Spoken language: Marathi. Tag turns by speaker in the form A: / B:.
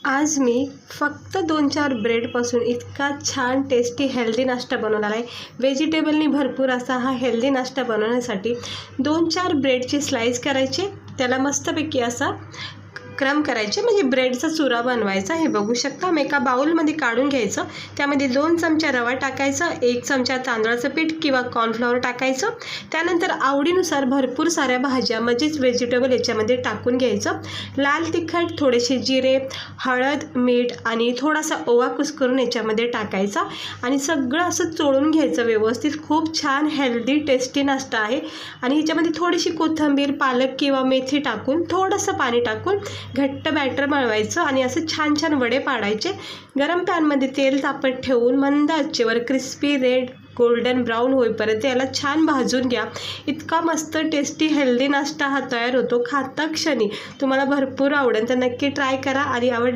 A: आज मी फक्त 2-4 ब्रेडपासून इतका छान टेस्टी हेल्दी नाश्ता बनवणार आहे। व्हेजिटेबलनी भरपूर असा हा हेल्दी नाश्ता बनवण्यासाठी 2-4 ब्रेडचे स्लाइस करायचे, त्याला मस्तपैकी असा क्रम करायचे, म्हणजे ब्रेडचा चुरा बनवायचा। हे बघू शकता, मी एका बाउलमध्ये काढून घ्यायचं, त्यामध्ये 2 चमचा रवा टाकायचा, 1 चमचा तांदळाचं पीठ किंवा कॉर्नफ्लॉवर टाकायचं। त्यानंतर आवडीनुसार भरपूर साऱ्या भाज्या म्हणजेच व्हेजिटेबल याच्यामध्ये टाकून घ्यायचं। लाल तिखट, थोडेसे जिरे, हळद, मीठ आणि थोडासा ओवा कुस्करून याच्यामध्ये टाकायचा आणि सगळं असं चोळून घ्यायचं व्यवस्थित। खूप छान हेल्दी टेस्टी नाश्ता आहे आणि ह्याच्यामध्ये थोडीशी कोथिंबीर, पालक किंवा मेथी टाकून थोडंसं पाणी टाकून घट्ट बॅटर मळवायचं आणि असे छान छान वडे पाडायचे। गरम पॅनमध्ये तेल तापत ठेवून मंद आचेवर क्रिस्पी रेड गोल्डन ब्राऊन होईपर्यंत याला छान भाजून घ्या। इतका मस्त टेस्टी हेल्दी नाश्ता हा तयार होतो। खाता क्षणी तुम्हाला भरपूर आवडेल, तर नक्की ट्राय करा आणि आवड